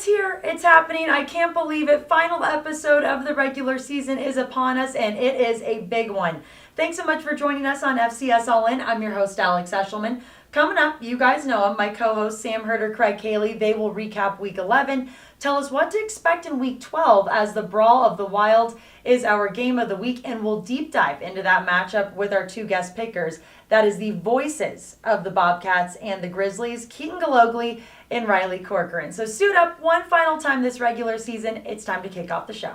It's here. It's happening. I can't believe it. Final episode of the regular season is upon us, and it is a big one. Thanks so much for joining us on FCS All-In. I'm your host, Alex Eshelman. Coming up, you guys know him, my co-host Sam Herder, Craig Haley. They will recap Week 11, tell us what to expect in Week 12 as the Brawl of the Wild is our game of the week, and we'll deep dive into that matchup with our two guest pickers. That is the voices of the Bobcats and the Grizzlies, Keaton Galogly and Riley Corcoran. So suit up one final time this regular season. It's time to kick off the show.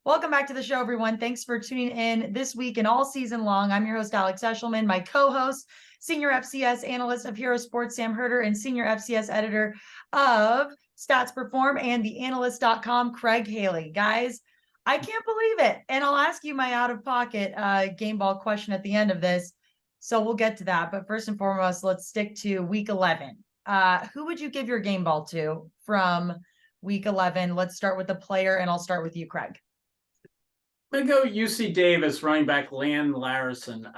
Welcome back to the show, everyone. Thanks for tuning in this week and all season long. I'm your host, Alex Eshelman, my co-host, senior FCS analyst of Hero Sports, Sam Herder, and senior FCS editor of Stats Perform and theanalyst.com, Craig Haley. Guys, I can't believe it. And I'll ask you my out-of-pocket game ball question at the end of this. So we'll get to that. But first and foremost, let's stick to Week 11. Who would you give your game ball to from Week 11? Let's start with the player, and I'll start with you, Craig. I'm going to go UC Davis, running back Lan Larison.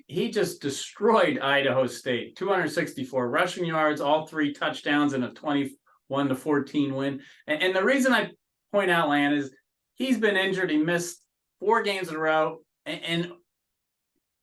He just destroyed Idaho State. 264 rushing yards, all 3 touchdowns in a 21-14 win. And the reason I point out Lan is he's been injured. He missed 4 games in a row. And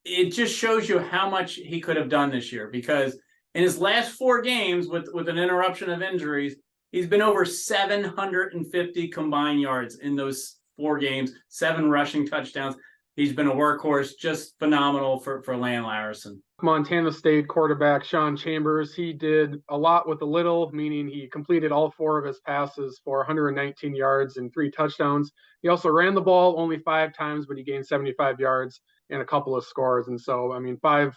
it just shows you how much he could have done this year, because in his last 4 games with an interruption of injuries, he's been over 750 combined yards in those 4 games, 7 rushing touchdowns. He's been a workhorse, just phenomenal for Lan Larison. Montana State quarterback Sean Chambers, he did a lot with a little, meaning he completed all 4 of his passes for 119 yards and 3 touchdowns. He also ran the ball only 5 times, but he gained 75 yards and a couple of scores. And so, I mean, five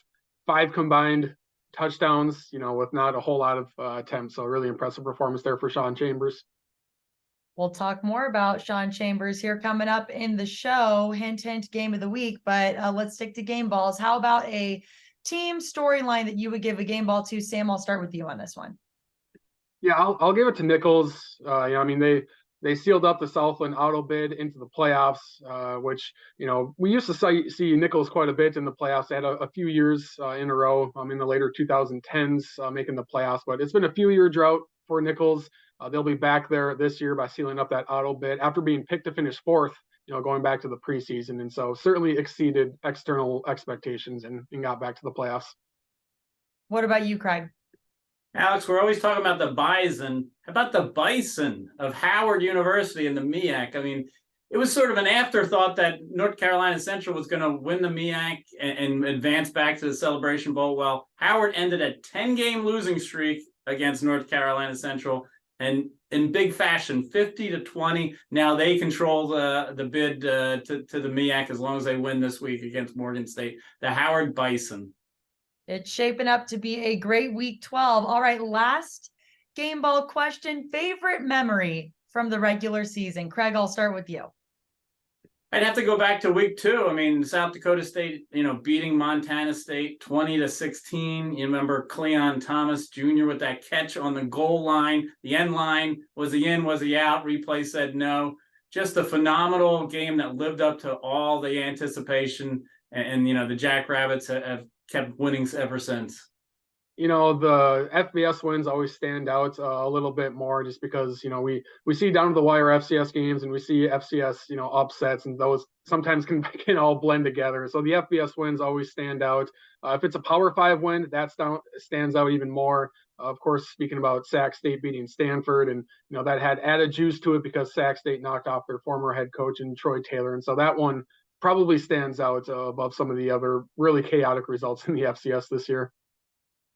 combined touchdowns, with not a whole lot of attempts. So really impressive performance there for Sean Chambers. We'll talk more about Sean Chambers here coming up in the show. Hint, hint, game of the week. But let's stick to game balls. How about a team storyline that you would give a game ball to? Sam, I'll start with you on this one. Yeah, I'll give it to Nichols. They sealed up the Southland auto bid into the playoffs, which, we used to see Nichols quite a bit in the playoffs. They had a few years in a row in the later 2010s making the playoffs, but it's been a few-year drought for Nichols. They'll be back there this year by sealing up that auto bid after being picked to finish 4th, going back to the preseason. And so certainly exceeded external expectations and got back to the playoffs. What about you, Craig? Alex, we're always talking about the bison. How about the bison of Howard University and the MEAC? I mean, it was sort of an afterthought that North Carolina Central was going to win the MEAC and advance back to the Celebration Bowl. Well, Howard ended a 10-game losing streak against North Carolina Central, and in big fashion, 50-20. Now they control the bid to the MEAC as long as they win this week against Morgan State. The Howard Bison. It's shaping up to be a great Week 12. All right, last game ball question. Favorite memory from the regular season? Craig, I'll start with you. I'd have to go back to Week 2. I mean, South Dakota State, beating Montana State 20-16. You remember Cleon Thomas Jr. with that catch on the goal line. The end line, was he in, was he out? Replay said no. Just a phenomenal game that lived up to all the anticipation. And the Jackrabbits have kept winning ever since. The FBS wins always stand out a little bit more just because, we see down to the wire FCS games and we see FCS, upsets, and those sometimes can all blend together. So the FBS wins always stand out. If it's a Power 5 win, that stands out even more. Of course, speaking about Sac State beating Stanford, and, that had added juice to it because Sac State knocked off their former head coach in Troy Taylor. And so that one probably stands out above some of the other really chaotic results in the FCS this year.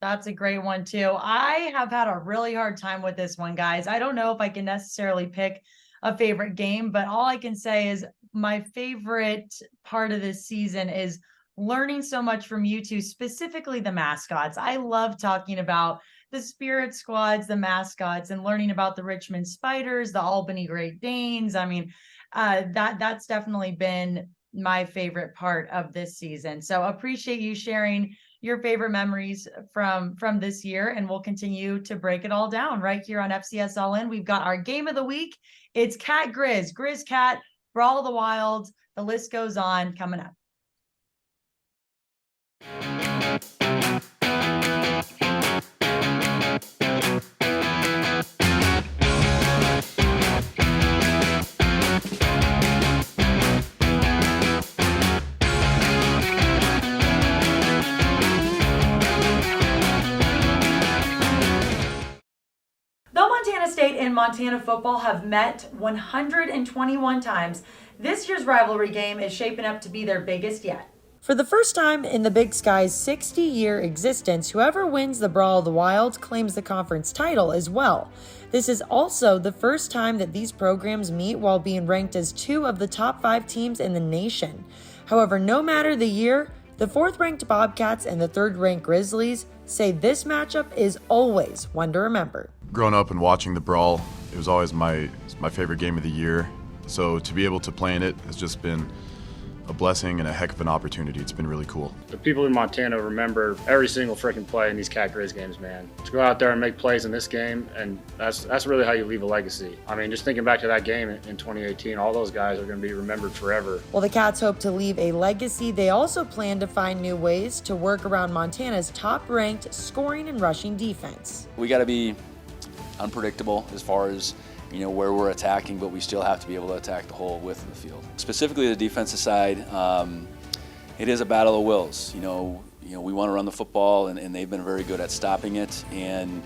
That's a great one, too. I have had a really hard time with this one, guys. I don't know if I can necessarily pick a favorite game, but all I can say is my favorite part of this season is learning so much from you two, specifically the mascots. I love talking about the Spirit Squads, the mascots, and learning about the Richmond Spiders, the Albany Great Danes. I mean, that's definitely been my favorite part of this season. So appreciate you sharing your favorite memories from this year, and we'll continue to break it all down right here on FCS All-In. We've got our game of the week. It's Cat Grizz, Grizz Cat, Brawl of the Wild. The list goes on coming up. and Montana football have met 121 times. This year's rivalry game is shaping up to be their biggest yet. For the first time in the Big Sky's 60-year existence, whoever wins the Brawl of the Wild claims the conference title as well. This is also the first time that these programs meet while being ranked as two of the top 5 teams in the nation. However, no matter the year, the 4th-ranked Bobcats and the 3rd-ranked Grizzlies say this matchup is always one to remember. Growing up and watching the Brawl, it was always my favorite game of the year. So to be able to play in it has just been a blessing and a heck of an opportunity. It's been really cool. The people in Montana remember every single freaking play in these Cat Grizz games, man. To go out there and make plays in this game, and that's really how you leave a legacy. I mean, just thinking back to that game in 2018, all those guys are going to be remembered forever. While the Cats hope to leave a legacy, they also plan to find new ways to work around Montana's top-ranked scoring and rushing defense. We got to be unpredictable as far as where we're attacking, but we still have to be able to attack the whole width of the field. Specifically the defensive side, it is a battle of wills. We want to run the football, and they've been very good at stopping it, and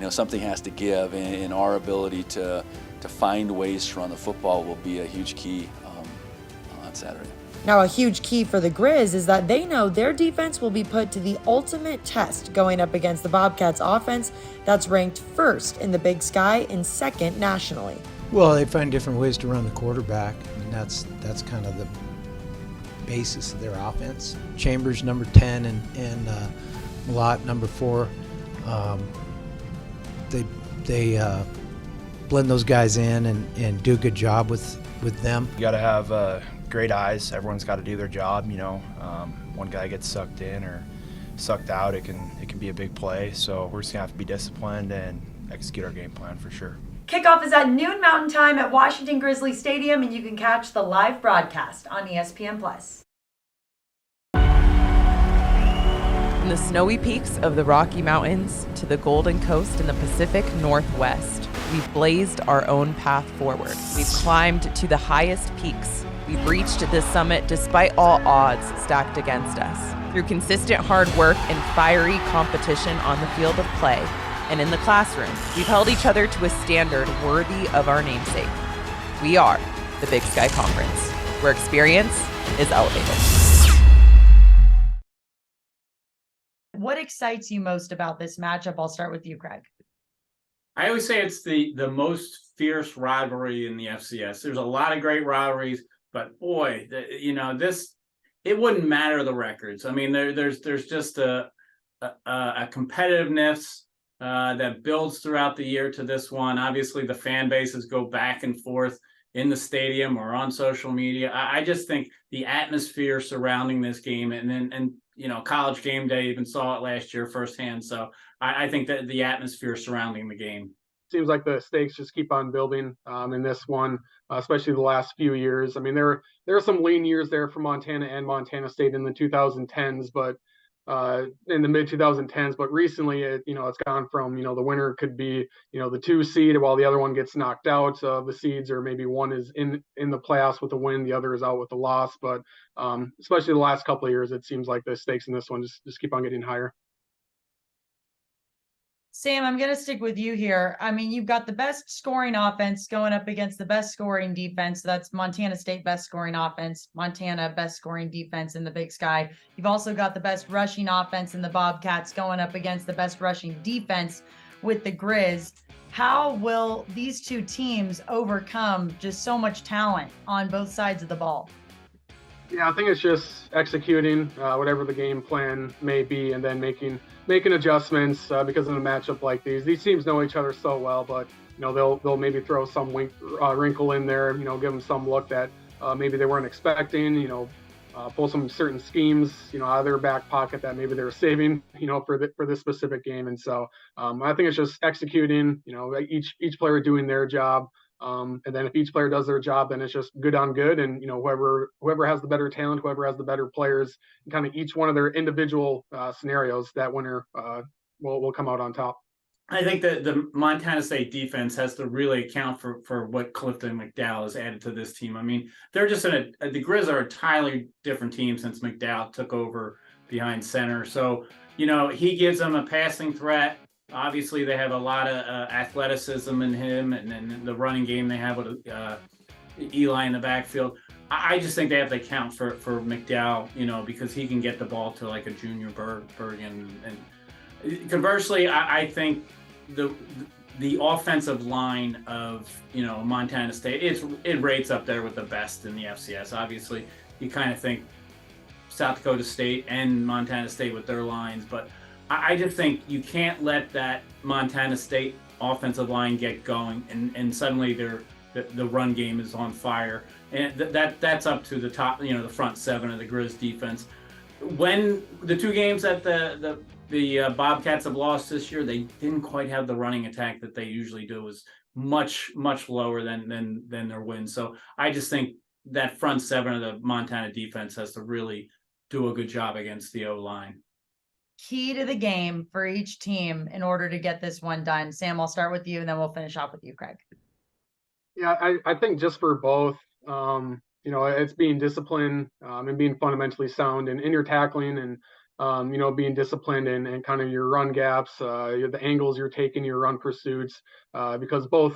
something has to give, and our ability to find ways to run the football will be a huge key on Saturday. Now, a huge key for the Grizz is that they know their defense will be put to the ultimate test going up against the Bobcats offense that's ranked 1st in the Big Sky and 2nd nationally. Well, they find different ways to run the quarterback. I mean, that's kind of the basis of their offense. Chambers number 10 and Malott number 4. They blend those guys in and do a good job with them. You got to have great eyes. Everyone's got to do their job. One guy gets sucked in or sucked out, it can be a big play. So we're just gonna have to be disciplined and execute our game plan for sure. Kickoff is at noon Mountain Time at Washington Grizzly Stadium, and you can catch the live broadcast on ESPN+. From the snowy peaks of the Rocky Mountains to the Golden Coast in the Pacific Northwest, we've blazed our own path forward. We've climbed to the highest peaks. We've reached this summit despite all odds stacked against us. Through consistent hard work and fiery competition on the field of play and in the classroom, we've held each other to a standard worthy of our namesake. We are the Big Sky Conference, where experience is elevated. What excites you most about this matchup? I'll start with you, Craig. I always say it's the most fierce rivalry in the FCS. There's a lot of great rivalries, but boy, it wouldn't matter the records. I mean, there's just a competitiveness that builds throughout the year to this one. Obviously, the fan bases go back and forth in the stadium or on social media. I just think the atmosphere surrounding this game, and College Game Day even saw it last year firsthand. So I think that the atmosphere surrounding the game. Seems like the stakes just keep on building in this one, especially the last few years. I mean, there are some lean years there for Montana and Montana State in the 2010s, but in the mid 2010s. But recently, it's gone from the winner could be the 2 seed while the other one gets knocked out of the seeds, or maybe one is in the playoffs with a win, the other is out with a loss. But especially the last couple of years, it seems like the stakes in this one just keep on getting higher. Sam, I'm going to stick with you here. I mean, you've got the best scoring offense going up against the best scoring defense. That's Montana State best scoring offense, Montana best scoring defense in the Big Sky. You've also got the best rushing offense in the Bobcats going up against the best rushing defense with the Grizz. How will these two teams overcome just so much talent on both sides of the ball? Yeah, I think it's just executing whatever the game plan may be, and then making adjustments because in a matchup like these teams know each other so well. But they'll maybe throw some wrinkle in there, give them some look that maybe they weren't expecting. Pull some certain schemes, out of their back pocket that maybe they were saving, for this specific game. And so I think it's just executing. Each player doing their job. And then if each player does their job, then it's just good on good. And, whoever has the better talent, whoever has the better players, kind of each one of their individual scenarios, that winner will come out on top. I think that the Montana State defense has to really account for what Clifton McDowell has added to this team. I mean, they're just the Grizz are a entirely different team since McDowell took over behind center. So, he gives them a passing threat. Obviously, they have a lot of athleticism in him, and then the running game they have with Eli in the backfield. I just think they have to account for McDowell, because he can get the ball to like a Junior Bergen. And conversely, I think the offensive line of Montana State, it rates up there with the best in the FCS. Obviously, you kind of think South Dakota State and Montana State with their lines, but I just think you can't let that Montana State offensive line get going and suddenly the run game is on fire, and that's up to the top, the front seven of the Grizz defense. When the two games that the Bobcats have lost this year, they didn't quite have the running attack that they usually do. It was much lower than their wins. So I just think that front seven of the Montana defense has to really do a good job against the O-line. Key to the game for each team in order to get this one done. Sam, I'll start with you, and then we'll finish off with you, Craig. Yeah, I think just for both, it's being disciplined and being fundamentally sound in your tackling and, being disciplined and kind of your run gaps, the angles you're taking, your run pursuits, because both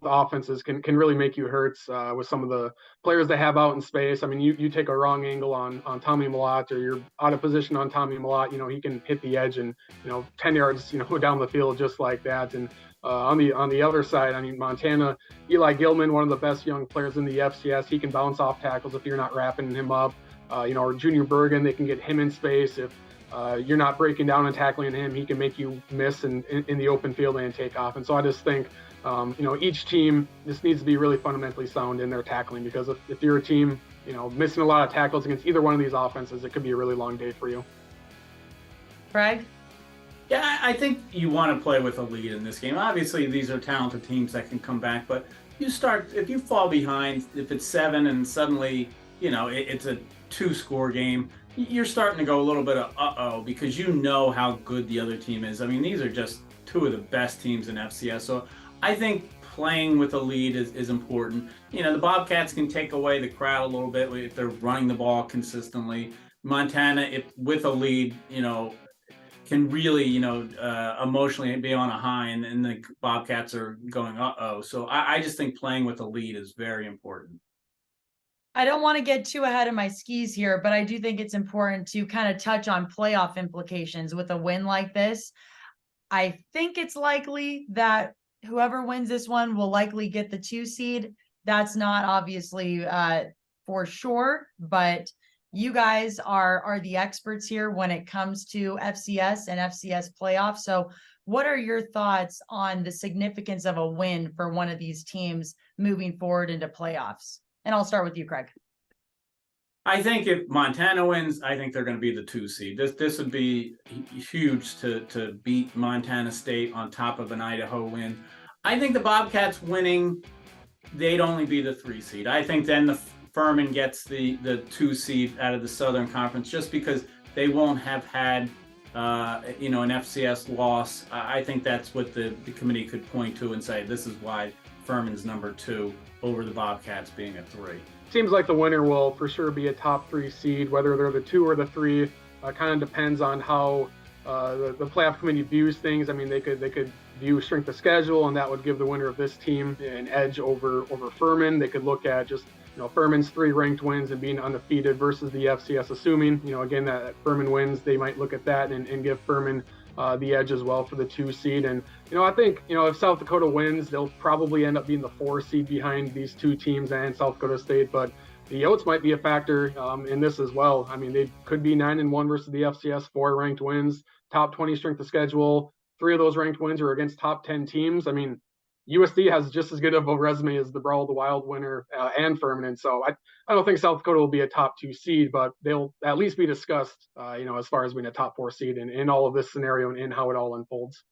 offenses can really make you hurt with some of the players they have out in space. I mean, you take a wrong angle on Tommy Mellott, or you're out of position on Tommy Mellott, he can hit the edge and, 10 yards, down the field just like that. And on the other side, I mean, Montana, Eli Gilman, one of the best young players in the FCS, he can bounce off tackles if you're not wrapping him up. Or Junior Bergen, they can get him in space. If you're not breaking down and tackling him, he can make you miss in the open field and take off. And so I just think, each team just needs to be really fundamentally sound in their tackling, because if you're a team, missing a lot of tackles against either one of these offenses, it could be a really long day for you. Craig? Yeah, I think you want to play with a lead in this game. Obviously, these are talented teams that can come back, but if you fall behind, if it's 7 and suddenly, it's a 2-score game, you're starting to go a little bit of because how good the other team is. I mean, these are just two of the best teams in FCS. So I think playing with a lead is important. The Bobcats can take away the crowd a little bit if they're running the ball consistently. Montana, with a lead, can really, emotionally be on a high, and the Bobcats are going, So I just think playing with a lead is very important. I don't want to get too ahead of my skis here, but I do think it's important to kind of touch on playoff implications with a win like this. I think it's likely that whoever wins this one will likely get the 2 seed. That's not obviously for sure, but you guys are the experts here when it comes to FCS and FCS playoffs. So what are your thoughts on the significance of a win for one of these teams moving forward into playoffs? And I'll start with you, Craig. I think if Montana wins, I think they're going to be the 2 seed. This would be huge to beat Montana State on top of an Idaho win. I think the Bobcats winning, they'd only be the 3 seed. I think then the Furman gets the 2 seed out of the Southern Conference, just because they won't have had an FCS loss. I think that's what the committee could point to and say, this is why Furman's number 2 over the Bobcats being a 3. Seems like the winner will for sure be a top 3 seed, whether they're the 2 or the 3. Kind of depends on how the playoff committee views things. I mean, they could view strength of schedule, and that would give the winner of this team an edge over Furman. They could look at just Furman's 3 ranked wins and being undefeated versus the FCS, assuming again that Furman wins, they might look at that and give Furman the edge as well for the 2 seed. And I think if South Dakota wins, they'll probably end up being the 4 seed behind these 2 teams and South Dakota State. But the Yotes might be a factor in this as well. I mean, they could be 9-1 versus the FCS, 4 ranked wins, top 20 strength of schedule. 3 of those ranked wins are against top 10 teams. I mean, USD has just as good of a resume as the Brawl, the Wild winner, and Furman. And so I don't think South Dakota will be a top 2 seed, but they'll at least be discussed, as far as being a top 4 seed in all of this scenario and in how it all unfolds.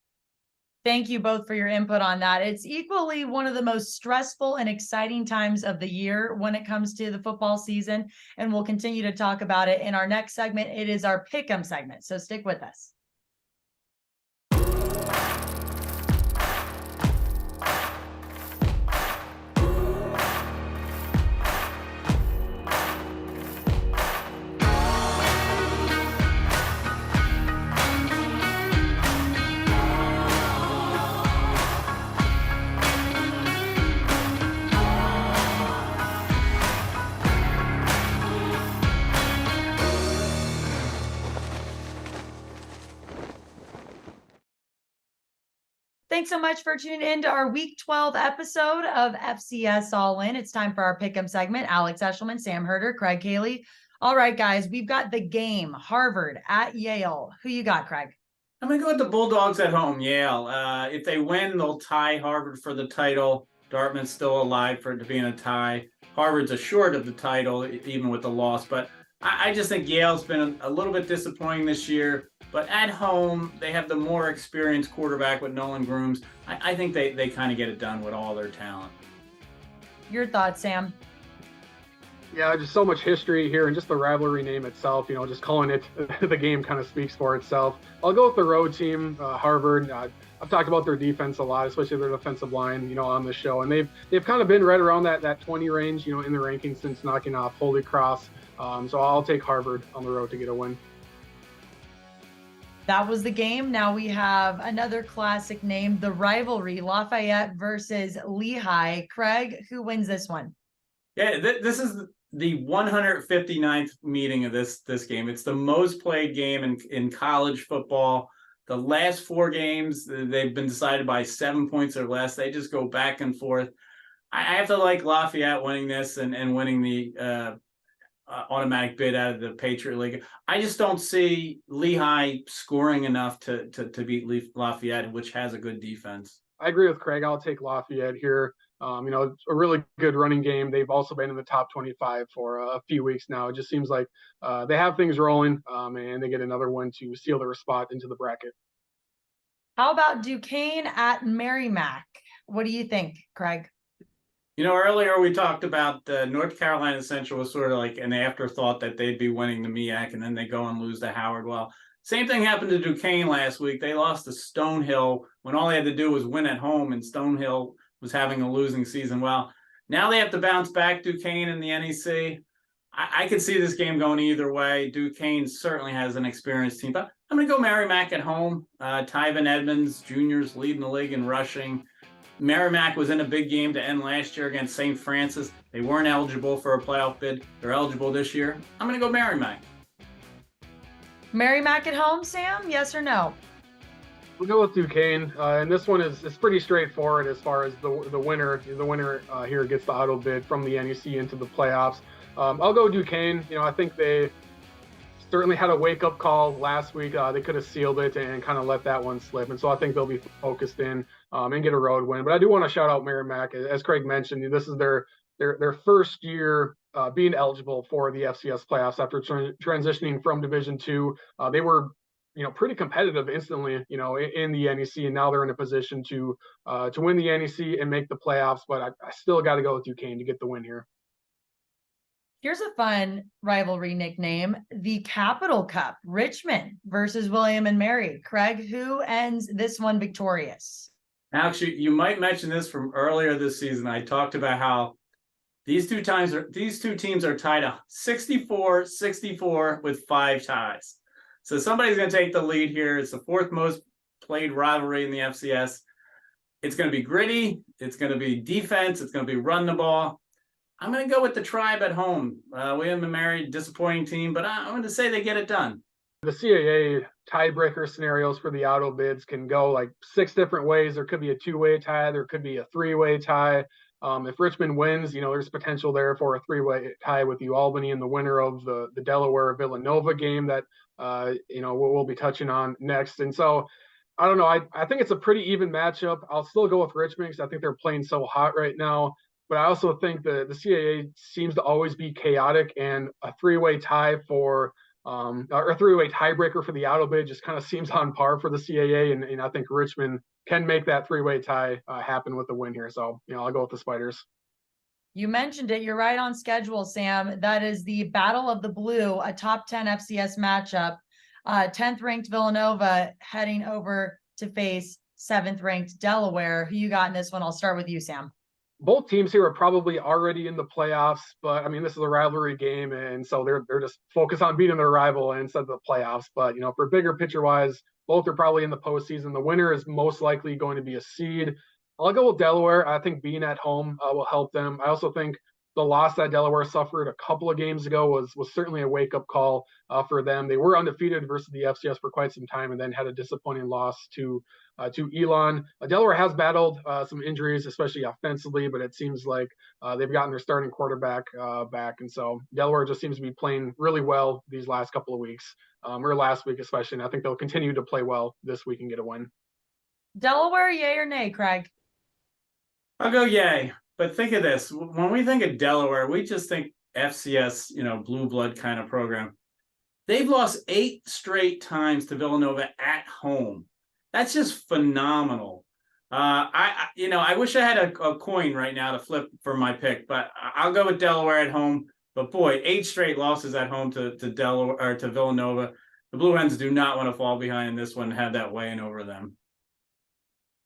Thank you both for your input on that. It's equally one of the most stressful and exciting times of the year when it comes to the football season, and we'll continue to talk about it in our next segment. It is our Pick'em segment, so stick with us. Thanks so much for tuning in to our Week 12 episode of FCS All-In. It's time for our Pick'em segment. Alex Eshelman, Sam Herder, Craig Haley. All right, guys, we've got the game, Harvard at Yale. Who you got, Craig? I'm going to go with the Bulldogs at home, Yale. If they win, they'll tie Harvard for the title. Dartmouth's still alive for it to be in a tie. Harvard's assured of the title, even with the loss. But I just think Yale's been a little bit disappointing this year. But at home, they have the more experienced quarterback with Nolan Grooms. I think they kind of get it done with all their talent. Your thoughts, Sam? Yeah, just so much history here, and just the rivalry name itself, just calling it the game kind of speaks for itself. I'll go with the road team, Harvard. I've talked about their defense a lot, especially their defensive line, on the show, and they've kind of been right around that 20 range, in the rankings since knocking off Holy Cross. So I'll take Harvard on the road to get a win. That was the game. Now we have another classic name, the rivalry, Lafayette versus Lehigh. Craig, who wins this one? Yeah, this is the 159th meeting of this game. It's the most played game in college football. The last 4 games, they've been decided by 7 points or less. They just go back and forth. I have to like Lafayette winning this and winning the automatic bid out of the Patriot League. I just don't see Lehigh scoring enough to beat Lafayette, which has a good defense. I agree with Craig. I'll take Lafayette here. It's a really good running game. They've also been in the top 25 for a few weeks now. It just seems like they have things rolling, and they get another one to seal their spot into the bracket. How about Duquesne at Merrimack? What do you think, Craig? Earlier we talked about North Carolina Central was sort of like an afterthought that they'd be winning the MEAC, and then they go and lose to Howard. Well, same thing happened to Duquesne last week. They lost to Stonehill when all they had to do was win at home, and Stonehill was having a losing season. Well, now they have to bounce back, Duquesne in the NEC. I could see this game going either way. Duquesne certainly has an experienced team, but I'm going to go Merrimack at home. Tyven Edmonds Jr.'s leading the league in rushing. Merrimack was in a big game to end last year against St. Francis. They weren't eligible for a playoff bid. They're eligible this year. I'm going to go Merrimack. Merrimack at home, Sam? Yes or no? We'll go with Duquesne, and this one is pretty straightforward as far as the winner. The winner here gets the auto bid from the NEC into the playoffs. I'll go Duquesne. I think they certainly had a wake-up call last week. They could have sealed it and kind of let that one slip, and so I think they'll be focused in and get a road win. But I do want to shout out Merrimack. As Craig mentioned, this is their first year being eligible for the FCS playoffs after transitioning from Division II. They were pretty competitive instantly, in the NEC, and now they're in a position to win the NEC and make the playoffs. But I still got to go with Duquesne to get the win here. Here's a fun rivalry nickname, the Capital Cup, Richmond versus William and Mary. Craig, who ends this one victorious? Actually, you might mention this from earlier this season. I talked about how these two teams are tied up 64-64 with 5 ties. So somebody's going to take the lead here. It's the 4th most played rivalry in the FCS. It's going to be gritty. It's going to be defense. It's going to be run the ball. I'm going to go with the Tribe at home. William and Mary, disappointing team, but I'm going to say they get it done. The CAA tiebreaker scenarios for the auto bids can go like 6 different ways. There could be a 2-way tie. There could be a 3-way tie. If Richmond wins, there's potential there for a 3-way tie with UAlbany and the winner of the Delaware-Villanova game that, we'll be touching on next. And so, I don't know. I think it's a pretty even matchup. I'll still go with Richmond because I think they're playing so hot right now. But I also think the CAA seems to always be chaotic, and a 3-way tie or a 3-way tiebreaker for the auto bid just kind of seems on par for the CAA. And I think Richmond can make that 3-way tie happen with the win here. So, I'll go with the Spiders. You mentioned it. You're right on schedule, Sam. That is the Battle of the Blue, a top 10 FCS matchup. 10th ranked Villanova heading over to face 7th ranked Delaware. Who you got in this one? I'll start with you, Sam. Both teams here are probably already in the playoffs, but this is a rivalry game, and so they're just focused on beating their rival instead of the playoffs. But for bigger picture wise, both are probably in the postseason. The winner is most likely going to be a seed. I'll go with Delaware. I think being at home will help them. I also think the loss that Delaware suffered a couple of games ago was certainly a wake-up call for them. They were undefeated versus the FCS for quite some time and then had a disappointing loss to Elon. Delaware has battled some injuries, especially offensively, but it seems like they've gotten their starting quarterback back. And so Delaware just seems to be playing really well these last couple of weeks, or last week especially. And I think they'll continue to play well this week and get a win. Delaware, yay or nay, Craig? I'll go yay. But think of this. When we think of Delaware, we just think FCS, blue blood kind of program. They've lost 8 straight times to Villanova at home. That's just phenomenal. I wish I had a coin right now to flip for my pick, but I'll go with Delaware at home. But boy, 8 straight losses at home to Delaware or to Villanova. The Blue Hens do not want to fall behind in this one and have that weighing over them.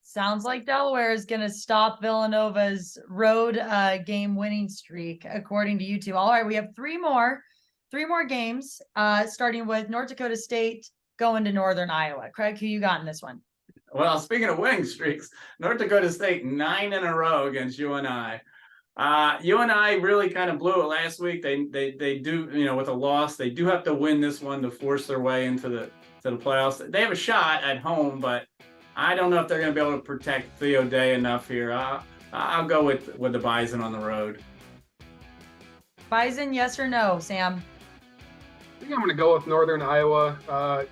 Sounds like Delaware is going to stop Villanova's road game winning streak, according to you two. All right, we have three more games, starting with North Dakota State going to Northern Iowa. Craig, who you got in this one? Well, speaking of winning streaks, North Dakota State 9 in a row against UNI. UNI really kind of blew it last week. They do, with a loss, they do have to win this one to force their way into the playoffs. They have a shot at home, but I don't know if they're going to be able to protect Theo Day enough here. I'll go with the Bison on the road. Bison, yes or no, Sam? I think I'm going to go with Northern Iowa.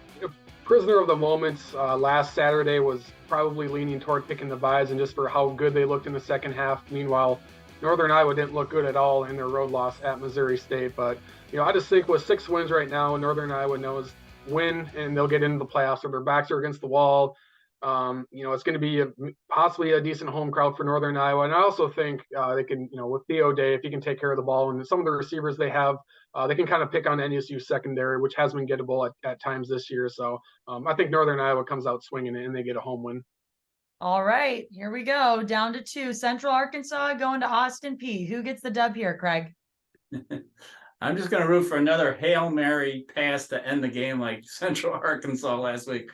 Prisoner of the moment last Saturday was probably leaning toward picking the Bison just for how good they looked in the second half. Meanwhile, Northern Iowa didn't look good at all in their road loss at Missouri State. But, I just think with 6 wins right now, Northern Iowa knows win and they'll get into the playoffs. So their backs are against the wall. It's going to be possibly a decent home crowd for Northern Iowa. And I also think they can, with Theo Day, if he can take care of the ball and some of the receivers they have, they can kind of pick on NSU secondary, which has been gettable at times this year. So I think Northern Iowa comes out swinging and they get a home win. All right, here we go. Down to 2. Central Arkansas going to Austin Peay. Who gets the dub here, Craig? I'm just going to root for another Hail Mary pass to end the game like Central Arkansas last week.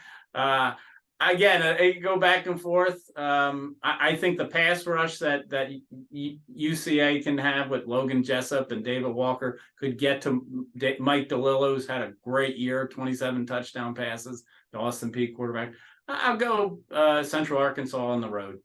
Again, it go back and forth. I think the pass rush that UCA can have with Logan Jessup and David Walker could get to Mike DeLillo, who's had a great year, 27 touchdown passes, the Austin Peay quarterback. I'll go Central Arkansas on the road.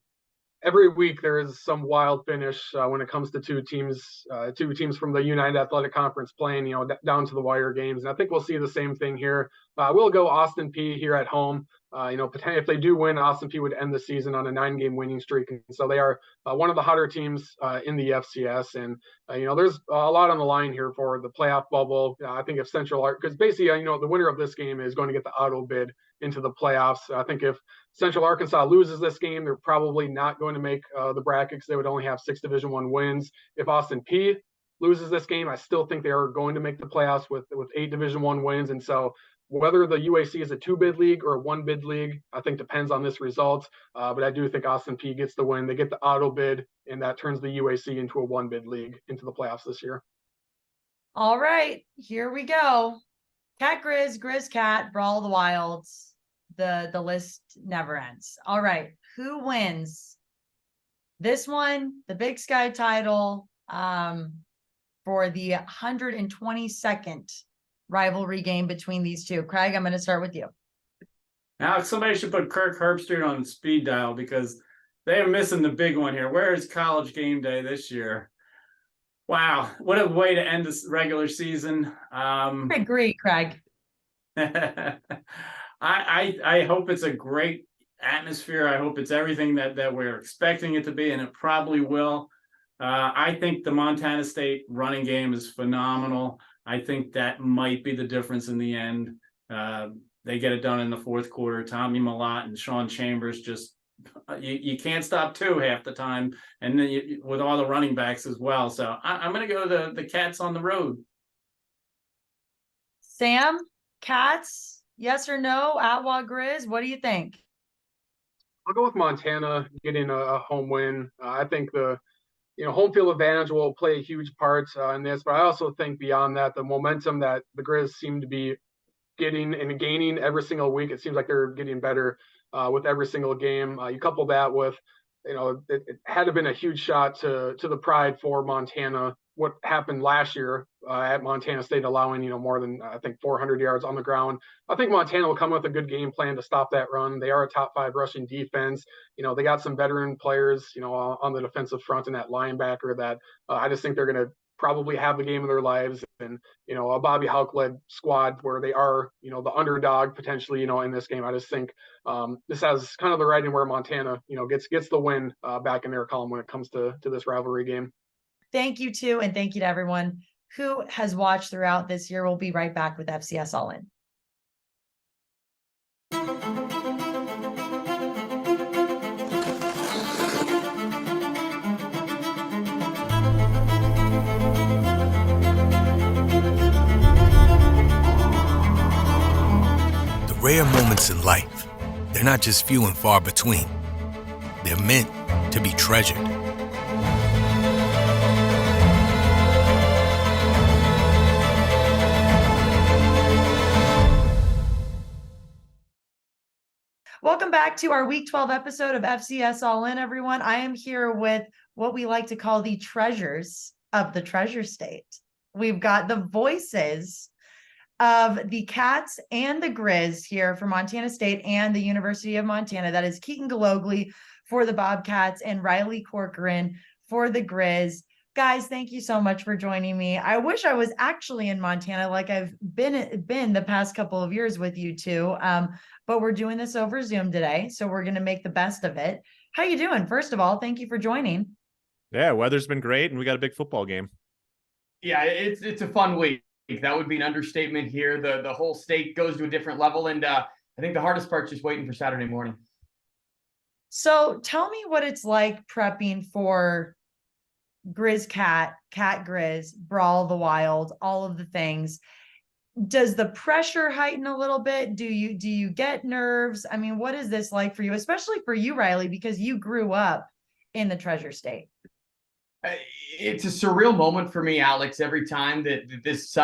Every week there is some wild finish when it comes to two teams from the United Athletic Conference playing, down to the wire games. And I think we'll see the same thing here. We'll go Austin Peay here at home. Potentially if they do win, Austin Peay would end the season on a 9-game winning streak. And so they are one of the hotter teams in the FCS. And, there's a lot on the line here for the playoff bubble. I think if because basically, the winner of this game is going to get the auto bid into the playoffs. I think if Central Arkansas loses this game, they're probably not going to make the bracket because they would only have 6 Division I wins. If Austin Peay loses this game, I still think they are going to make the playoffs with 8 Division I wins. And so whether the UAC is a 2-bid league or a 1-bid league, I think depends on this result. But I do think Austin Peay gets the win. They get the auto bid, and that turns the UAC into a 1-bid league into the playoffs this year. All right, here we go. Cat Grizz, Grizz Cat, Brawl the Wilds. The list never ends. All right, who wins this one? The Big Sky title for the 122nd rivalry game between these two. Craig, I'm going to start with you. Now, somebody should put Kirk Herbstreit on speed dial because they are missing the big one here. Where is College Game Day this year? Wow, what a way to end this regular season. I agree, Craig. I hope it's a great atmosphere. I hope it's everything that we're expecting it to be, and it probably will. I think the Montana State running game is phenomenal. I think that might be the difference in the end. They get it done in the fourth quarter. Tommy Mellott and Sean Chambers just you can't stop 2 half the time, and then with all the running backs as well. So I'm going to go the Cats on the road. Sam, Cats, yes or no? Atwa Grizz, what do you think? I'll go with Montana getting a home win. I think the home field advantage will play a huge part in this, but I also think beyond that, the momentum that the Grizz seem to be getting and gaining every single week, it seems like they're getting better with every single game. You couple that with, it had to have been a huge shot to the pride for Montana what happened last year at Montana State, allowing more than I think 400 yards on the ground. I think Montana will come with a good game plan to stop that run. They are a top 5 rushing defense. They got some veteran players on the defensive front and that linebacker that I just think they're going to probably have the game of their lives, and a Bobby Houck led squad where they are the underdog potentially in this game. I just think this has kind of the writing where Montana gets the win back in their column when it comes to this rivalry game. Thank you too, and thank you to everyone who has watched throughout this year. We'll be right back with FCS All-In. Rare moments in life, they're not just few and far between. They're meant to be treasured. Welcome back to our Week 12 episode of FCS All-In, everyone. I am here with what we like to call the treasures of the Treasure State. We've got the voices of the Cats and the Grizz here for Montana State and the University of Montana. That is Keaton Galogly for the Bobcats and Riley Corcoran for the Grizz. Guys, thank you so much for joining me. I wish I was actually in Montana like I've been the past couple of years with you two, but we're doing this over Zoom today, so we're going to make the best of it. How you doing? First of all, thank you for joining. Yeah, weather's been great, and we got a big football game. Yeah, it's a fun week. That would be an understatement here. The whole state goes to a different level, and I think the hardest part's just waiting for Saturday morning. So tell me what it's like prepping for Grizz Cat Grizz, Brawl the Wild, all of the things. Does the pressure heighten a little bit? Do you get nerves? I mean, what is this like for you, especially for you, Riley, because you grew up in the Treasure State? It's a surreal moment for me, Alex, every time that this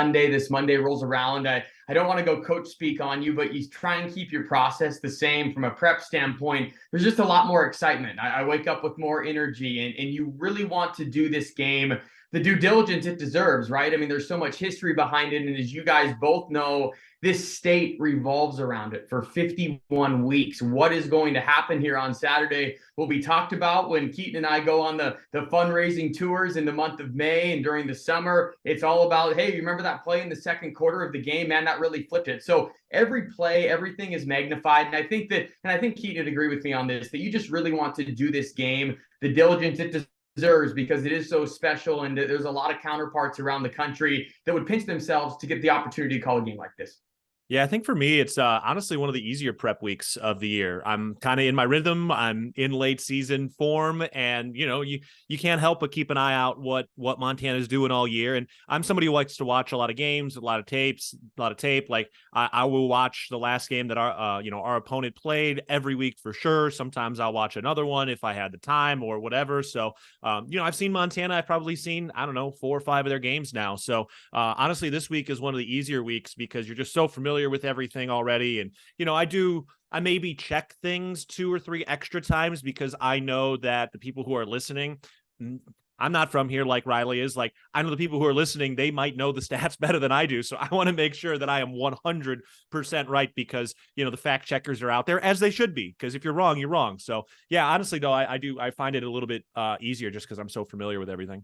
Monday rolls around. I don't want to go coach speak on you, but you try and keep your process the same from a prep standpoint. There's just a lot more excitement. I wake up with more energy, and you really want to do this game the due diligence it deserves, right? I mean, there's so much history behind it. And as you guys both know, this state revolves around it for 51 weeks. What is going to happen here on Saturday will be talked about when Keaton and I go on the fundraising tours in the month of May and during the summer. It's all about, hey, you remember that play in the second quarter of the game? Man, that really flipped it. So every play, everything is magnified. And I think Keaton would agree with me on this, that you just really want to do this game, the diligence it deserves, because it is so special. And there's a lot of counterparts around the country that would pinch themselves to get the opportunity to call a game like this. Yeah, I think for me, it's honestly one of the easier prep weeks of the year. I'm kind of in my rhythm. I'm in late season form, and you can't help but keep an eye out what Montana is doing all year. And I'm somebody who likes to watch a lot of games, a lot of tape. Like I will watch the last game that our opponent played every week for sure. Sometimes I'll watch another one if I had the time or whatever. So I've seen Montana. I've probably seen 4 or 5 of their games now. So honestly, this week is one of the easier weeks because you're just so familiar with everything already. And I maybe check things 2 or 3 extra times because I know that the people who are listening, I'm not from here like Riley is. Like, I know the people who are listening, they might know the stats better than I do. So I want to make sure that I am 100% right because, the fact checkers are out there, as they should be, because if you're wrong, you're wrong. So yeah, honestly though, I find it a little bit easier just because I'm so familiar with everything.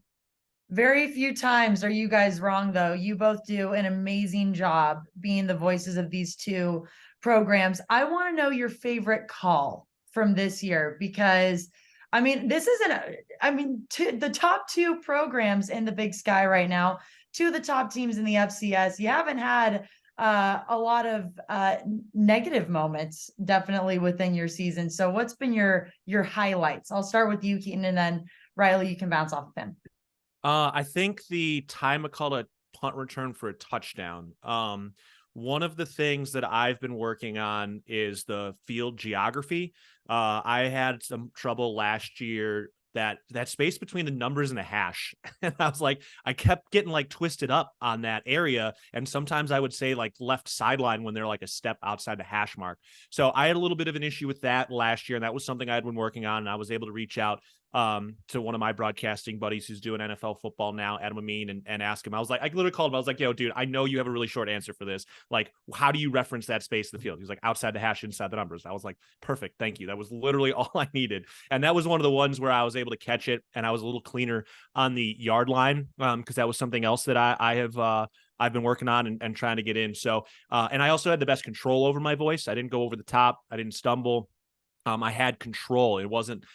Very few times are you guys wrong, though. You both do an amazing job being the voices of these 2 programs. I want to know your favorite call from this year because, this isn't, the top 2 programs in the Big Sky right now, 2 of the top teams in the FCS. You haven't had a lot of negative moments, definitely within your season. So what's been your highlights? I'll start with you, Keaton, and then Riley, you can bounce off of him. I think the time I called a punt return for a touchdown. One of the things that I've been working on is the field geography. I had some trouble last year that space between the numbers and the hash. And I kept getting twisted up on that area. And sometimes I would say left sideline when they're a step outside the hash mark. So I had a little bit of an issue with that last year. And that was something I had been working on. And I was able to reach out to one of my broadcasting buddies who's doing NFL football now, Adam Amin, and ask him. I literally called him. I was like, yo, dude, I know you have a really short answer for this. Like, how do you reference that space of the field? He's like, outside the hash, inside the numbers. I was like, perfect. Thank you. That was literally all I needed. And that was one of the ones where I was able to catch it, and I was a little cleaner on the yard line, because that was something else that I've been working on and trying to get in. So, and I also had the best control over my voice. I didn't go over the top. I didn't stumble. I had control. It wasn't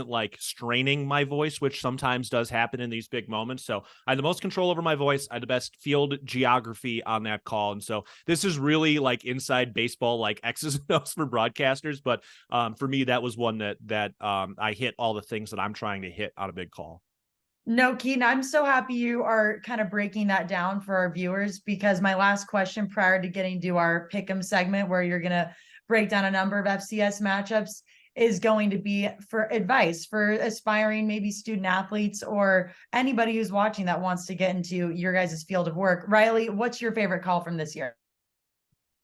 like straining my voice, which sometimes does happen in these big moments. So I had the most control over my voice. I had the best field geography on that call. And so this is really like inside baseball, like X's and O's for broadcasters. But for me, that was one that I hit all the things that I'm trying to hit on a big call. No, Keaton, I'm so happy you are kind of breaking that down for our viewers, because my last question prior to getting to our pick'em segment, where you're going to break down a number of FCS matchups, is going to be for advice for aspiring maybe student athletes or anybody who's watching that wants to get into your guys' field of work. Riley, what's your favorite call from this year?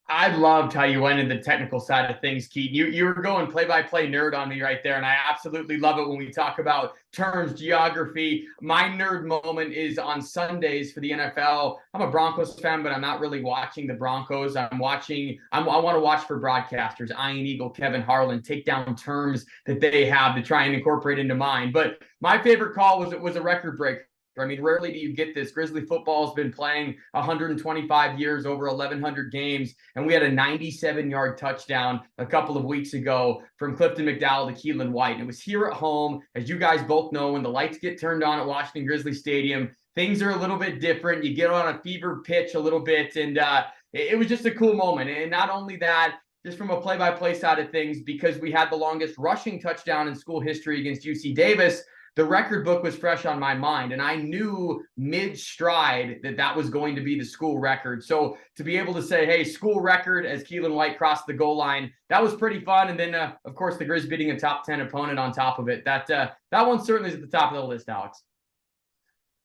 I loved how you went into the technical side of things, Keaton. You were going play-by-play nerd on me right there, and I absolutely love it when we talk about terms, geography. My nerd moment is on Sundays for the NFL. I'm a Broncos fan, but I'm not really watching the Broncos. I want to watch for broadcasters, Ian Eagle, Kevin Harlan, take down terms that they have to try and incorporate into mine. But my favorite call was a record breaker. I mean, rarely do you get this. Grizzly football has been playing 125 years, over 1,100 games, and we had a 97-yard touchdown a couple of weeks ago from Clifton McDowell to Keelan White. And it was here at home. As you guys both know, when the lights get turned on at Washington Grizzly Stadium, things are a little bit different. You get on a fever pitch a little bit, and it was just a cool moment. And not only that, just from a play-by-play side of things, because we had the longest rushing touchdown in school history against UC Davis, the record book was fresh on my mind, and I knew mid-stride that was going to be the school record. So to be able to say, hey, school record as Keelan White crossed the goal line, that was pretty fun. And then, of course, the Grizz beating a top 10 opponent on top of it. That one certainly is at the top of the list, Alex.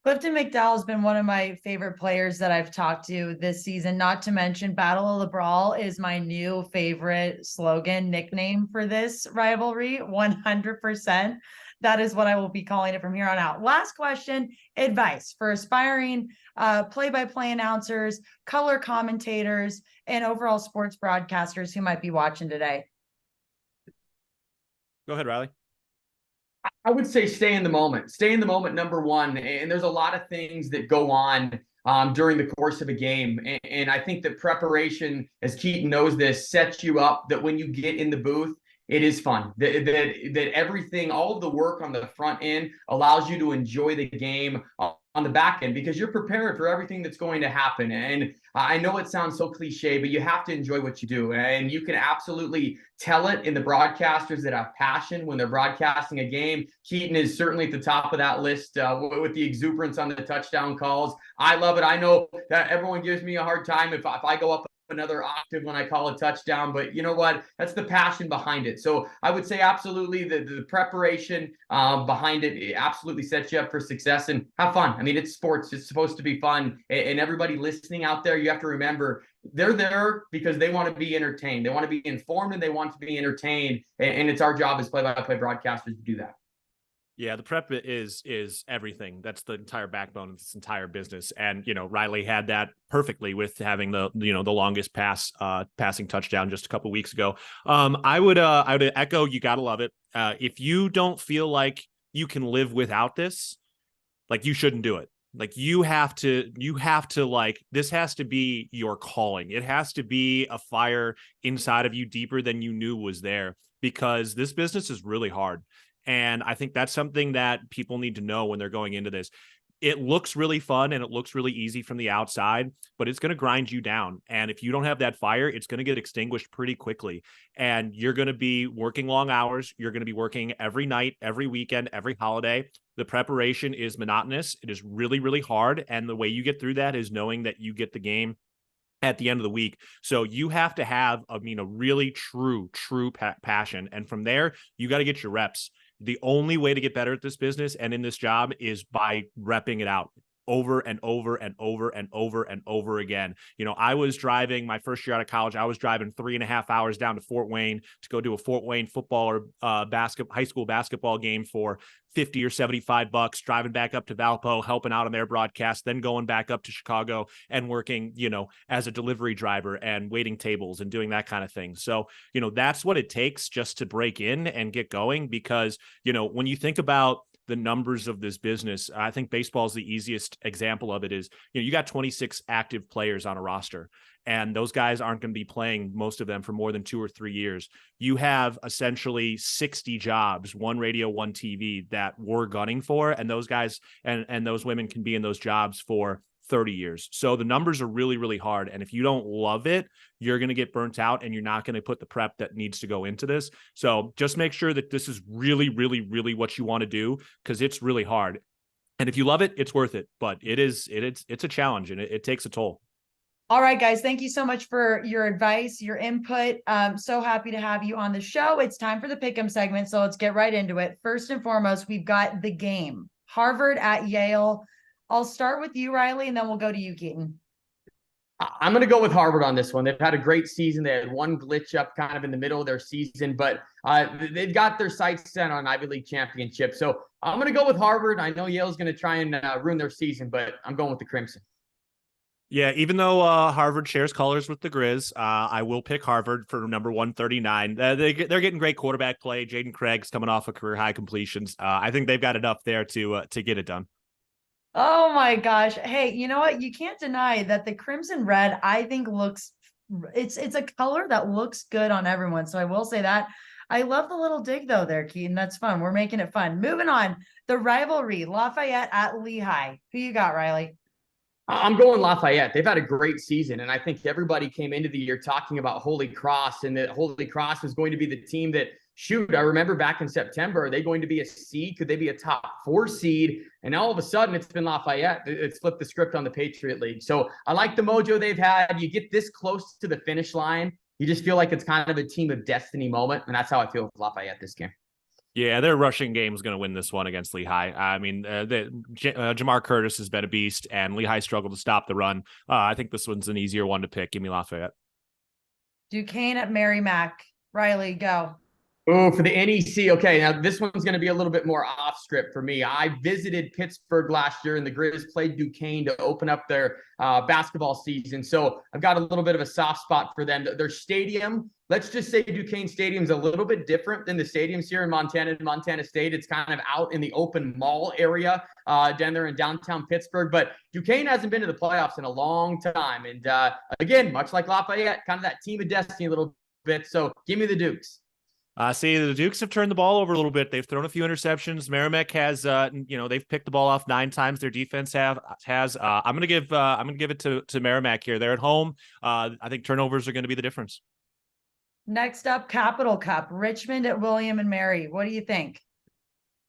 Clifton McDowell has been one of my favorite players that I've talked to this season. Not to mention, Battle of the Brawl is my new favorite slogan, nickname for this rivalry, 100%. That is what I will be calling it from here on out. Last question, advice for aspiring play-by-play announcers, color commentators, and overall sports broadcasters who might be watching today. Go ahead, Riley. I would say stay in the moment. Stay in the moment, number one. And there's a lot of things that go on during the course of a game. And I think that preparation, as Keaton knows this, sets you up that when you get in the booth, it is fun. That everything, all of the work on the front end allows you to enjoy the game on the back end, because you're prepared for everything that's going to happen. And I know it sounds so cliche, but you have to enjoy what you do. And you can absolutely tell it in the broadcasters that have passion when they're broadcasting a game. Keaton is certainly at the top of that list with the exuberance on the touchdown calls. I love it. I know that everyone gives me a hard time if I go up another octave when I call a touchdown, but you know what? That's the passion behind it. So I would say absolutely the preparation behind it absolutely sets you up for success, and have fun. I mean, it's sports. It's supposed to be fun. And everybody listening out there, you have to remember, they're there because they want to be entertained. They want to be informed, and they want to be entertained. And it's our job as play-by-play broadcasters to do that. Yeah, the prep is everything. That's the entire backbone of this entire business. And, Riley had that perfectly with having the longest passing touchdown just a couple weeks ago. I would echo, you got to love it. If you don't feel like you can live without this, like, you shouldn't do it. Like, you have to like, this has to be your calling. It has to be a fire inside of you deeper than you knew was there, because this business is really hard. And I think that's something that people need to know when they're going into this. It looks really fun and it looks really easy from the outside, but it's going to grind you down. And if you don't have that fire, it's going to get extinguished pretty quickly. And you're going to be working long hours. You're going to be working every night, every weekend, every holiday. The preparation is monotonous. It is really, really hard. And the way you get through that is knowing that you get the game at the end of the week. So you have to have, a really true passion. And from there, you got to get your reps. The only way to get better at this business and in this job is by repping it out over and over and over and over and over again. You know, I was driving my first year out of college. I was driving 3.5 hours down to Fort Wayne to go do a Fort Wayne football or high school basketball game for $50 or $75, driving back up to Valpo, helping out on their broadcast, then going back up to Chicago and working, you know, as a delivery driver and waiting tables and doing that kind of thing. So, you know, that's what it takes just to break in and get going, because, you know, when you think about the numbers of this business, I think baseball is the easiest example of it. Is, you know, you got 26 active players on a roster, and those guys aren't going to be playing, most of them, for more than 2 or 3 years. You have essentially 60 jobs, 1 radio, 1 TV, that we're gunning for, and those guys and those women can be in those jobs for 30 years. So the numbers are really, really hard. And if you don't love it, you're going to get burnt out, and you're not going to put the prep that needs to go into this. So just make sure that this is really, really, really what you want to do, because it's really hard. And if you love it, it's worth it. But it's a challenge, and it takes a toll. All right, guys, thank you so much for your advice, your input. So happy to have you on the show. It's time for the Pick'em segment, so let's get right into it. First and foremost, we've got the game. Harvard at Yale. I'll start with you, Riley, and then we'll go to you, Keaton. I'm going to go with Harvard on this one. They've had a great season. They had one glitch up kind of in the middle of their season, but they've got their sights set on Ivy League championship. So I'm going to go with Harvard. I know Yale's going to try and ruin their season, but I'm going with the Crimson. Yeah, even though Harvard shares colors with the Grizz, I will pick Harvard for number 139. They're getting great quarterback play. Jaden Craig's coming off of career high completions. I think they've got enough there to get it done. Oh my gosh. Hey, you know what? You can't deny that the crimson red, I think, looks, it's a color that looks good on everyone. So I will say that. I love the little dig though there, Keaton. That's fun. We're making it fun. Moving on. The rivalry, Lafayette at Lehigh. Who you got, Riley? I'm going Lafayette. They've had a great season, and I think everybody came into the year talking about Holy Cross, and that Holy Cross was going to be the team that, shoot, I remember back in September, are they going to be a seed? Could they be a top 4 seed? And all of a sudden, it's been Lafayette. It's flipped the script on the Patriot League. So I like the mojo they've had. You get this close to the finish line, you just feel like it's kind of a team of destiny moment, and that's how I feel with Lafayette this game. Yeah, their rushing game is going to win this one against Lehigh. I mean, Jamar Curtis has been a beast, and Lehigh struggled to stop the run. I think this one's an easier one to pick. Give me Lafayette. Duquesne at Merrimack. Riley, go. Oh, for the NEC. Okay, now this one's going to be a little bit more off script for me. I visited Pittsburgh last year, and the Grizz played Duquesne to open up their basketball season. So I've got a little bit of a soft spot for them. Their stadium, let's just say Duquesne Stadium's a little bit different than the stadiums here in Montana and Montana State. It's kind of out in the open mall area down there in downtown Pittsburgh. But Duquesne hasn't been to the playoffs in a long time. And again, much like Lafayette, kind of that team of destiny a little bit. So give me the Dukes. See, the Dukes have turned the ball over a little bit. They've thrown a few interceptions. Merrimack has, they've picked the ball off 9 times. Their defense has. I'm gonna give it to Merrimack here. They're at home. I think turnovers are going to be the difference. Next up, Capital Cup, Richmond at William and Mary. What do you think?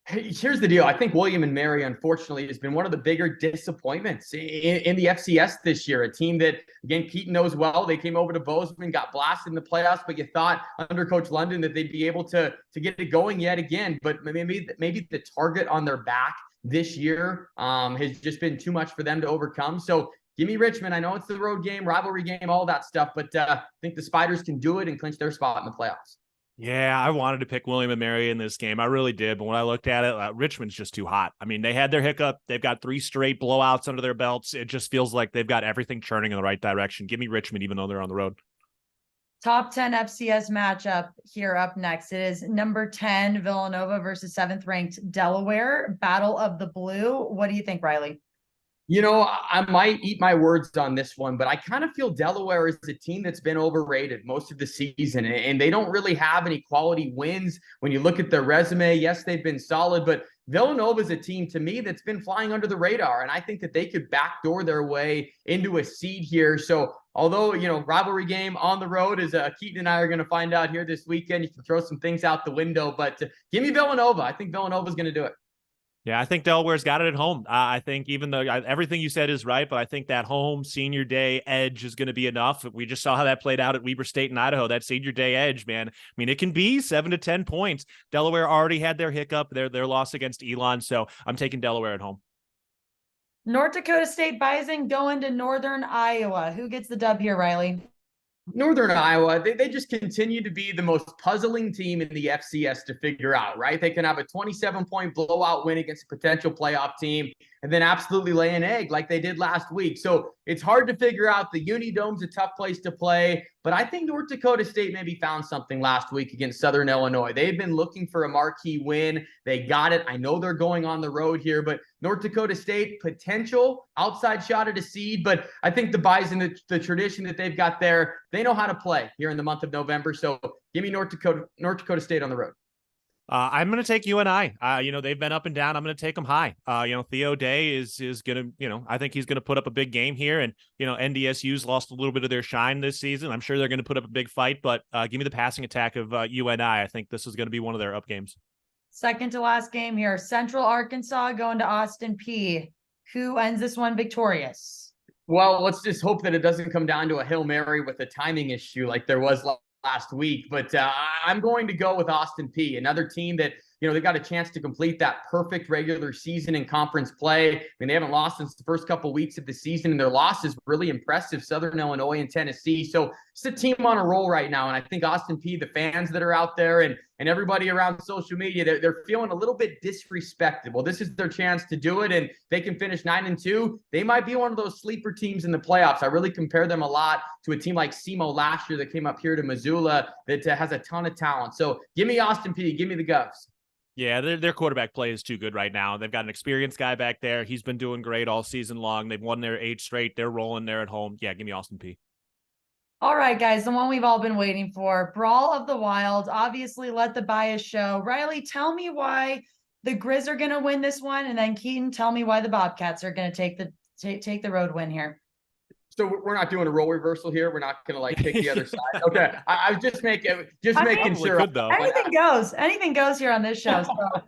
Here's the deal. I think William and Mary, unfortunately, has been one of the bigger disappointments in the FCS this year. A team that, again, Keaton knows well. They came over to Bozeman, got blasted in the playoffs, but you thought under Coach London that they'd be able to get it going yet again. But maybe the target on their back this year has just been too much for them to overcome. So give me Richmond. I know it's the road game, rivalry game, all that stuff, but I think the Spiders can do it and clinch their spot in the playoffs. Yeah, I wanted to pick William and Mary in this game. I really did. But when I looked at it, Richmond's just too hot. I mean, they had their hiccup. They've got 3 straight blowouts under their belts. It just feels like they've got everything churning in the right direction. Give me Richmond, even though they're on the road. Top 10 FCS matchup here up next. It is number 10, Villanova versus 7th ranked Delaware. Battle of the Blue. What do you think, Riley? You know, I might eat my words on this one, but I kind of feel Delaware is a team that's been overrated most of the season, and they don't really have any quality wins. When you look at their resume, yes, they've been solid, but Villanova is a team to me that's been flying under the radar, and I think that they could backdoor their way into a seed here. So although, rivalry game on the road, as Keaton and I are going to find out here this weekend, you can throw some things out the window, but give me Villanova. I think Villanova is going to do it. Yeah, I think Delaware's got it at home. I think even though everything you said is right, but I think that home senior day edge is going to be enough. We just saw how that played out at Weber State in Idaho, that senior day edge, man. I mean, it can be 7 to 10 points. Delaware already had their hiccup, their loss against Elon, so I'm taking Delaware at home. North Dakota State Bison going to Northern Iowa. Who gets the dub here, Riley? Northern Iowa, they just continue to be the most puzzling team in the FCS to figure out, right? They can have a 27-point blowout win against a potential playoff team and then absolutely lay an egg like they did last week. So it's hard to figure out. The Unidome's a tough place to play, but I think North Dakota State maybe found something last week against Southern Illinois. They've been looking for a marquee win. They got it. I know they're going on the road here, but North Dakota State, potential outside shot at a seed, but I think the Bison, the tradition that they've got there, they know how to play here in the month of November. So give me North Dakota State on the road. I'm going to take UNI. They've been up and down. I'm going to take them high. Theo Day is going to, I think he's going to put up a big game here. And, NDSU's lost a little bit of their shine this season. I'm sure they're going to put up a big fight, but give me the passing attack of UNI. I think this is going to be one of their up games. Second to last game here. Central Arkansas going to Austin P. Who ends this one victorious? Well, let's just hope that it doesn't come down to a Hail Mary with a timing issue like there was last week. But I'm going to go with Austin P, another team that, they got a chance to complete that perfect regular season in conference play. I mean, they haven't lost since the first couple weeks of the season, and their loss is really impressive. Southern Illinois and Tennessee. So it's a team on a roll right now. And I think Austin P, the fans that are out there and everybody around social media, they're feeling a little bit disrespected. Well, this is their chance to do it, and they can finish 9-2. They might be one of those sleeper teams in the playoffs. I really compare them a lot to a team like SEMO last year that came up here to Missoula that has a ton of talent. So give me Austin P. Give me the Govs. Yeah, their quarterback play is too good right now. They've got an experienced guy back there. He's been doing great all season long. They've won their 8 straight. They're rolling there at home. Yeah, give me Austin P. All right, guys, the one we've all been waiting for. Brawl of the Wild. Obviously, let the bias show. Riley, tell me why the Grizz are going to win this one, and then Keaton, tell me why the Bobcats are going to take the road win here. So we're not doing a role reversal here. We're not going to take the other side. Okay, I was just making sure. Could, though. Anything goes. Anything goes here on this show. So.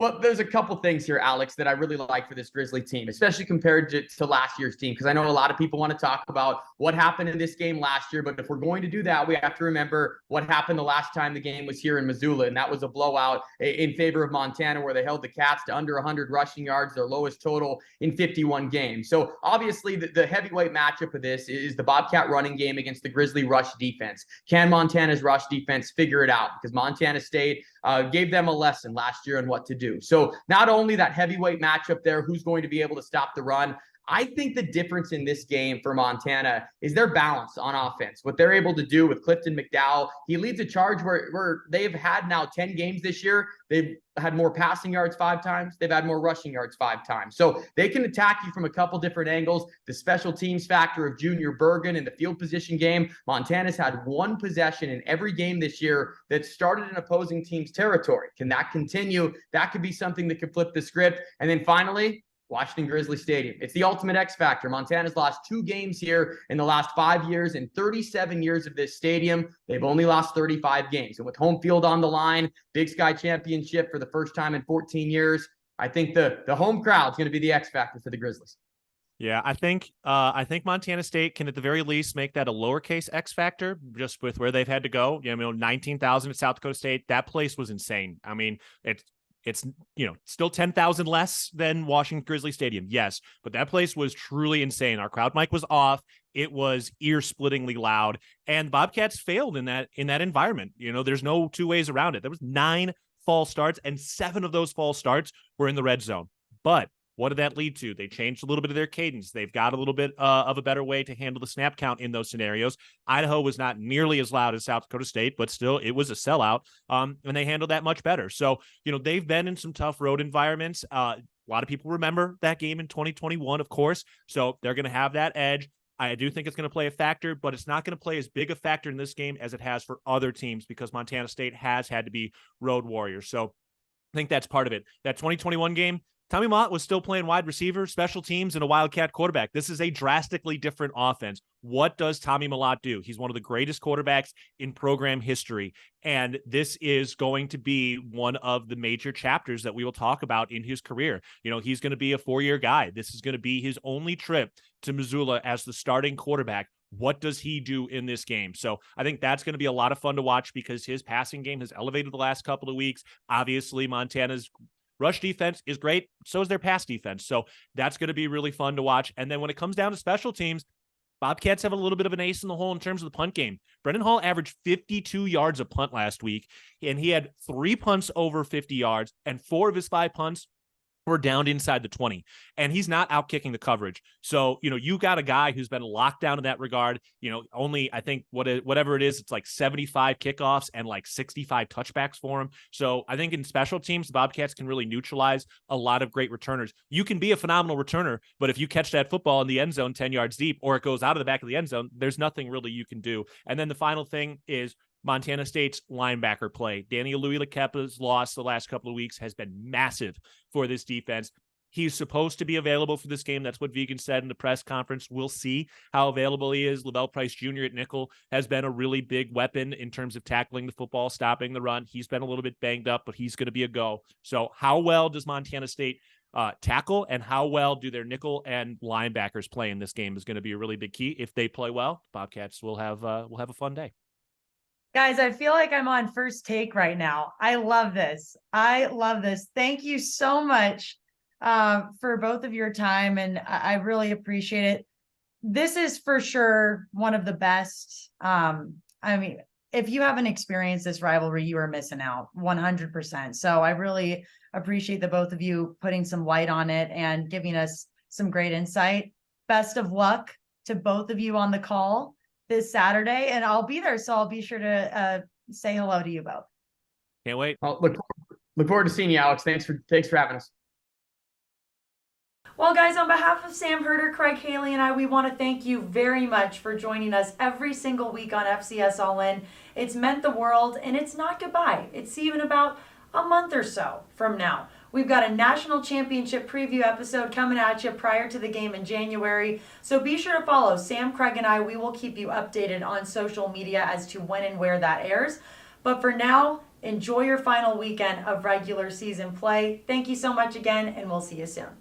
Well, there's a couple things here, Alex, that I really like for this Grizzly team, especially compared to last year's team, because I know a lot of people want to talk about what happened in this game last year. But if we're going to do that, we have to remember what happened the last time the game was here in Missoula, and that was a blowout in favor of Montana, where they held the Cats to under 100 rushing yards, their lowest total in 51 games. So obviously the heavyweight matchup of this is the Bobcat running game against the Grizzly rush defense. Can Montana's rush defense figure it out? Because Montana State gave them a lesson last year on what to do. So not only that heavyweight matchup there, who's going to be able to stop the run, I think the difference in this game for Montana is their balance on offense. What they're able to do with Clifton McDowell. He leads a charge where they've had now 10 games this year. They've had more passing yards 5 times. They've had more rushing yards 5 times. So they can attack you from a couple different angles. The special teams factor of Junior Bergen in the field position game. Montana's had 1 possession in every game this year that started in opposing team's territory. Can that continue? That could be something that could flip the script. And then finally, Washington Grizzly Stadium. It's the ultimate X factor. Montana's lost 2 games here in the last 5 years. In 37 years of this stadium, they've only lost 35 games. And with home field on the line, Big Sky Championship for the first time in 14 years, I think the home crowd's going to be the X factor for the Grizzlies. Yeah, I think Montana State can at the very least make that a lowercase X factor, just with where they've had to go. 19,000 at South Dakota State. That place was insane. I mean, it's still 10,000 less than Washington Grizzly Stadium. Yes, but that place was truly insane. Our crowd mic was off. It was ear-splittingly loud, and Bobcats failed in that environment. There's no 2 ways around it. There was 9 false starts, and 7 of those false starts were in the red zone. But what did that lead to? They changed a little bit of their cadence. They've got a little bit of a better way to handle the snap count in those scenarios. Idaho was not nearly as loud as South Dakota State, but still it was a sellout, and they handled that much better. So, they've been in some tough road environments. A lot of people remember that game in 2021, of course, so they're going to have that edge. I do think it's going to play a factor, but it's not going to play as big a factor in this game as it has for other teams because Montana State has had to be road warriors. So I think that's part of it. That 2021 game, Tommy Mott was still playing wide receiver, special teams, and a Wildcat quarterback. This is a drastically different offense. What does Tommy Mott do? He's one of the greatest quarterbacks in program history, and this is going to be one of the major chapters that we will talk about in his career. He's going to be a 4-year guy. This is going to be his only trip to Missoula as the starting quarterback. What does he do in this game? So I think that's going to be a lot of fun to watch because his passing game has elevated the last couple of weeks. Obviously, Montana's rush defense is great. So is their pass defense. So that's going to be really fun to watch. And then when it comes down to special teams, Bobcats have a little bit of an ace in the hole in terms of the punt game. Brendan Hall averaged 52 yards a punt last week, and he had 3 punts over 50 yards, and 4 of his 5 punts were down inside the 20, and he's not out kicking the coverage. So, you got a guy who's been locked down in that regard, only, I think whatever it is, it's like 75 kickoffs and like 65 touchbacks for him. So I think in special teams, the Bobcats can really neutralize a lot of great returners. You can be a phenomenal returner, but if you catch that football in the end zone 10 yards deep, or it goes out of the back of the end zone, there's nothing really you can do. And then the final thing is Montana State's linebacker play. Danny Louis-Lekepa's loss the last couple of weeks has been massive for this defense. He's supposed to be available for this game. That's what Vegan said in the press conference. We'll see how available he is. Lavelle Price Jr. at nickel has been a really big weapon in terms of tackling the football, stopping the run. He's been a little bit banged up, but he's going to be a go. So how well does Montana State tackle, and how well do their nickel and linebackers play in this game is going to be a really big key. If they play well, Bobcats will have a fun day. Guys, I feel like I'm on First Take right now. I love this. Thank you so much for both of your time, and I really appreciate it. This is for sure one of the best. If you haven't experienced this rivalry, you are missing out 100%. So I really appreciate the both of you putting some light on it and giving us some great insight. Best of luck to both of you on the call this Saturday, and I'll be there, so I'll be sure to say hello to you both. Can't wait. Well, look forward to seeing you, Alex. Thanks for having us. Well, guys, on behalf of Sam Herder, Craig Haley, and I, we want to thank you very much for joining us every single week on FCS All-In. It's meant the world, and it's not goodbye. It's even about a month or so from now. We've got a national championship preview episode coming at you prior to the game in January. So be sure to follow Sam, Craig, and I. We will keep you updated on social media as to when and where that airs. But for now, enjoy your final weekend of regular season play. Thank you so much again, and we'll see you soon.